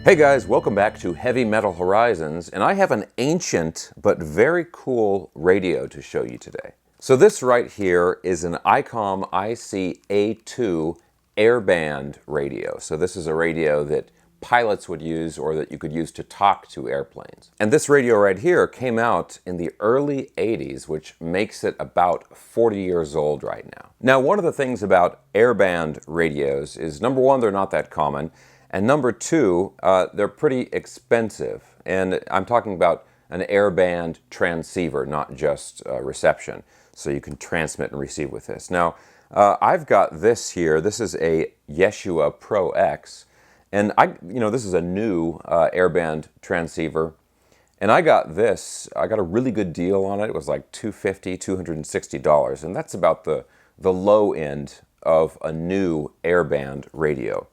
Hey guys, welcome back to Heavy Metal Horizons, and I have an ancient but very cool radio to show you today. So this right here is an ICOM IC-A2 airband radio. So this is a radio that pilots would use or that you could use to talk to airplanes. And this radio right here came out in the early 80s, which makes it about 40 years old right now. Now, one of the things about airband radios is, number one, they're not that common. And number two, they're pretty expensive. And I'm talking about an airband transceiver, not just reception. So you can transmit and receive with this. Now, I've got this here. This is a Yeshua Pro X. And this is a new airband transceiver. And I got this. I got a really good deal on it. It was like $250, $260. And that's about the low end of a new airband radio.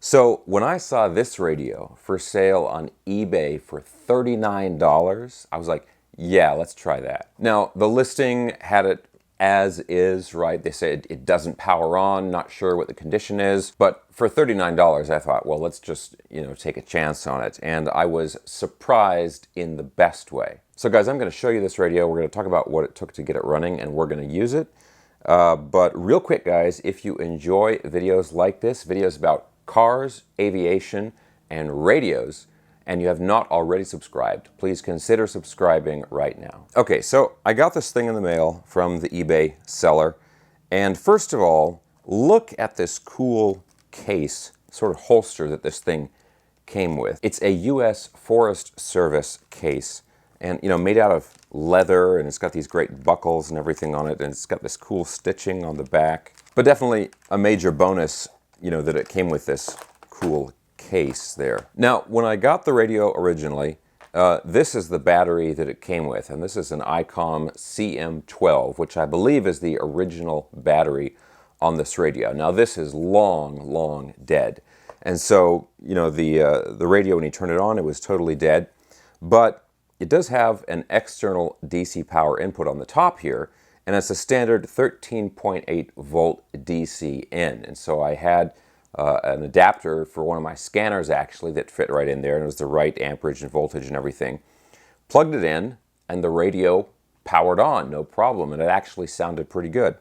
So when I saw this radio for sale on eBay for $39, I was like, yeah, let's try that. Now, the listing had it as is, right? They said it doesn't power on, not sure what the condition is. But for $39, I thought, well, let's just, take a chance on it. And I was surprised in the best way. So guys, I'm going to show you this radio. We're going to talk about what it took to get it running, and we're going to use it. But real quick, guys, if you enjoy videos like this, videos about cars, aviation, and radios, and you have not already subscribed, please consider subscribing right now. Okay, so I got this thing in the mail from the eBay seller, and first of all, look at this cool case, sort of holster that this thing came with. It's a U.S. Forest Service case, and made out of leather, and it's got these great buckles and everything on it, and it's got this cool stitching on the back. But definitely a major bonus that it came with this cool case there. Now, when I got the radio originally, this is the battery that it came with, and this is an ICOM CM12, which I believe is the original battery on this radio. Now, this is long dead, and so the radio, when you turn it on, it was totally dead, but it does have an external DC power input on the top here, and it's a standard 13.8 volt DC in. And so I had an adapter for one of my scanners actually that fit right in there, and it was the right amperage and voltage and everything. Plugged it in, and the radio powered on, no problem, and it actually sounded pretty good.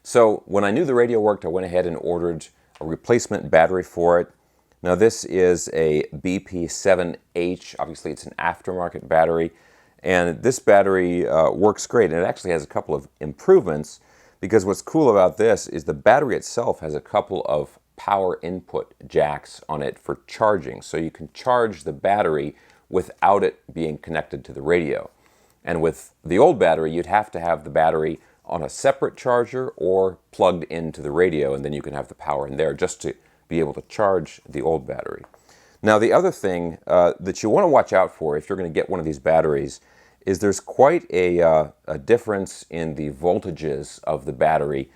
So when I knew the radio worked, I went ahead and ordered a replacement battery for it. Now this is a BP7H, obviously it's an aftermarket battery. And this battery works great, and it actually has a couple of improvements, because what's cool about this is the battery itself has a couple of power input jacks on it for charging. So you can charge the battery without it being connected to the radio. And with the old battery, you'd have to have the battery on a separate charger or plugged into the radio, and then you can have the power in there just to be able to charge the old battery. Now, the other thing that you want to watch out for if you're going to get one of these batteries is there's quite a difference in the voltages of the battery.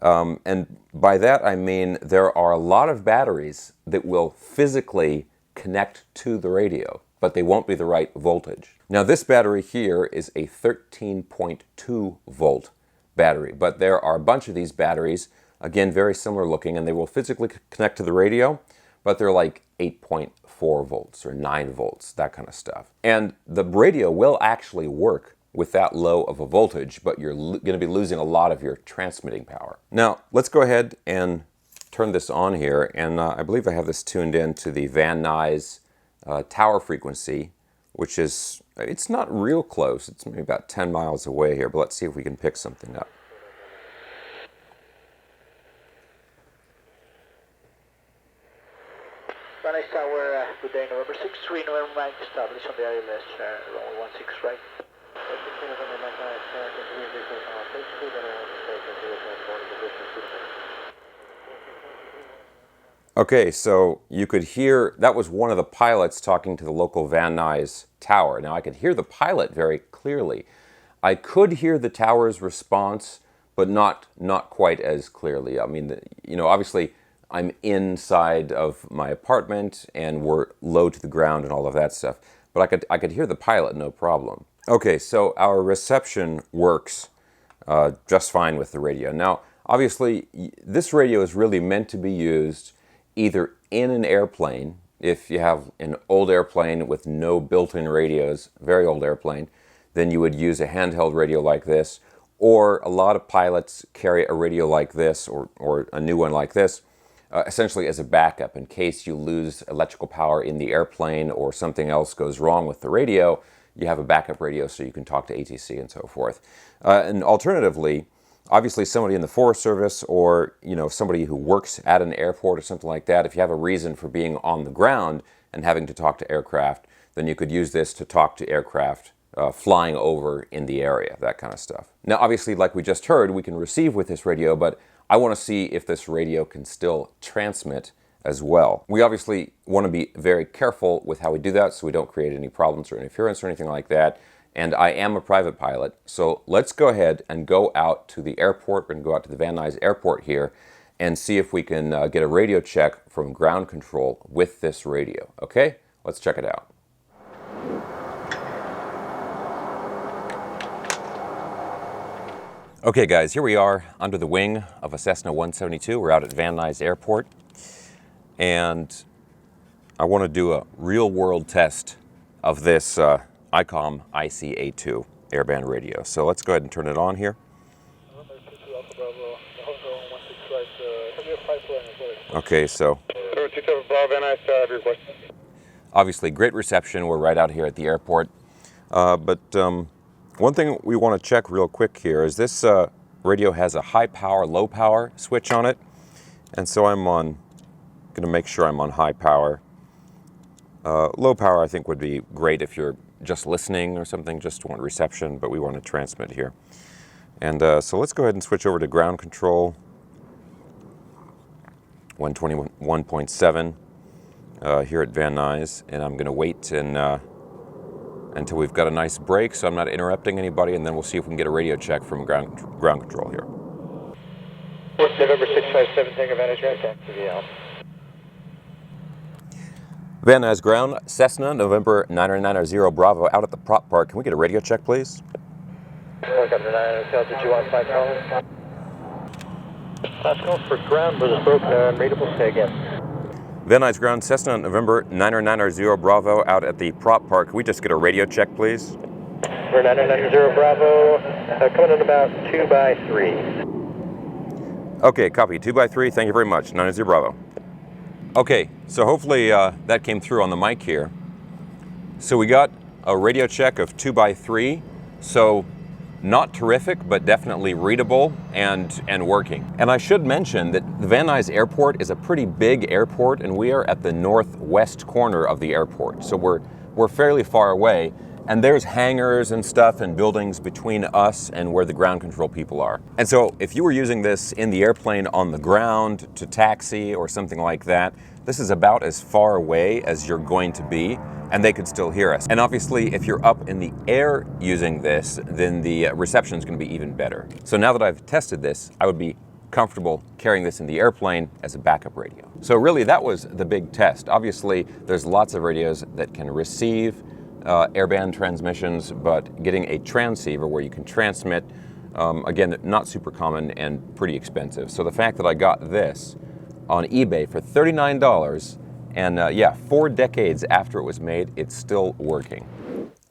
And by that I mean there are a lot of batteries that will physically connect to the radio, but they won't be the right voltage. Now this battery here is a 13.2 volt battery, but there are a bunch of these batteries, again very similar looking, and they will physically connect to the radio, but they're like 8.4 volts or 9 volts, that kind of stuff. And the radio will actually work with that low of a voltage, but you're going to be losing a lot of your transmitting power. Now, let's go ahead and turn this on here, and I believe I have this tuned in to the Van Nuys tower frequency, which is, it's not real close, it's maybe about 10 miles away here, but let's see if we can pick something up. Van Nuys Tower, good day, November 6, 3 November Mike, established on the ILS, runway 16 right. Okay, so you could hear, that was one of the pilots talking to the local Van Nuys tower. Now I could hear the pilot very clearly. I could hear the tower's response, but not quite as clearly. I mean, obviously I'm inside of my apartment and we're low to the ground and all of that stuff. But I could hear the pilot, no problem. Okay, so our reception works just fine with the radio. Now, obviously, this radio is really meant to be used either in an airplane, if you have an old airplane with no built-in radios, very old airplane, then you would use a handheld radio like this, or a lot of pilots carry a radio like this, or a new one like this, essentially as a backup in case you lose electrical power in the airplane or something else goes wrong with the radio. You have a backup radio so you can talk to ATC and so forth. And alternatively, obviously somebody in the Forest Service, or somebody who works at an airport or something like that, if you have a reason for being on the ground and having to talk to aircraft, then you could use this to talk to aircraft flying over in the area, that kind of stuff. Now obviously, like we just heard, we can receive with this radio, but I want to see if this radio can still transmit as well. We obviously want to be very careful with how we do that so we don't create any problems or interference or anything like that. And I am a private pilot, so let's go ahead and go out to the airport. We're going to go out to the Van Nuys Airport here and see if we can get a radio check from ground control with this radio. Okay, let's check it out. Okay guys, here we are under the wing of a Cessna 172. We're out at Van Nuys Airport, and I want to do a real-world test of this ICOM ICA2 airband radio. So let's go ahead and turn it on here. Okay, so obviously great reception. We're right out here at the airport, but one thing we want to check real quick here is this radio has a high power, low power switch on it. And so I'm going to make sure I'm on high power. Low power I think would be great if you're just listening or something, just want reception, but we want to transmit here. And so let's go ahead and switch over to ground control, 121.7 here at Van Nuys. And I'm going to wait until we've got a nice break, so I'm not interrupting anybody, and then we'll see if we can get a radio check from ground control here. November 657, take advantage right back to the L. Van Nuys ground, Cessna, November 990 Bravo, out at the prop park. Can we get a radio check, please? Welcome to 9 Hotel, did you want flight call? Last call for ground, was broke, unreadable, say again. Van Nuys ground, Cessna, November 990 Bravo, out at the prop park. Can we just get a radio check, please? We're 990 Bravo, coming in about 2 by 3. Okay, copy, 2 by 3, thank you very much, 990 Bravo. Okay, so hopefully that came through on the mic here. So we got a radio check of 2 by 3, so not terrific, but definitely readable and working. And I should mention that the Van Nuys Airport is a pretty big airport, and we are at the northwest corner of the airport. So we're fairly far away, and there's hangars and stuff and buildings between us and where the ground control people are. And so if you were using this in the airplane on the ground to taxi or something like that, this is about as far away as you're going to be, and they could still hear us. And obviously, if you're up in the air using this, then the reception is going to be even better. So now that I've tested this, I would be comfortable carrying this in the airplane as a backup radio. So really, that was the big test. Obviously, there's lots of radios that can receive airband transmissions, but getting a transceiver where you can transmit, again, not super common and pretty expensive. So the fact that I got this on eBay for $39, and yeah, 4 decades after it was made, it's still working.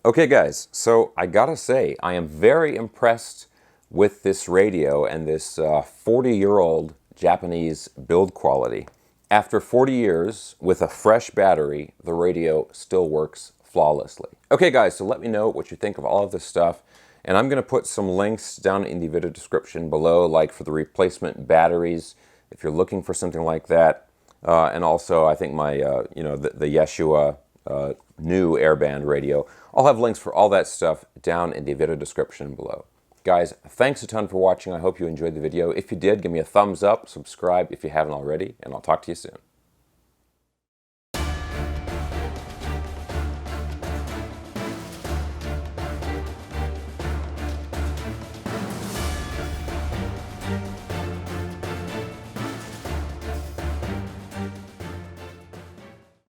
Okay guys, so I gotta say, I am very impressed with this radio and this 40-year-old Japanese build quality. After 40 years, with a fresh battery, the radio still works flawlessly. Okay guys, so let me know what you think of all of this stuff, and I'm gonna put some links down in the video description below, like for the replacement batteries, if you're looking for something like that. And also, I think my, the Yeshua new airband radio. I'll have links for all that stuff down in the video description below. Guys, thanks a ton for watching. I hope you enjoyed the video. If you did, give me a thumbs up, subscribe if you haven't already, and I'll talk to you soon.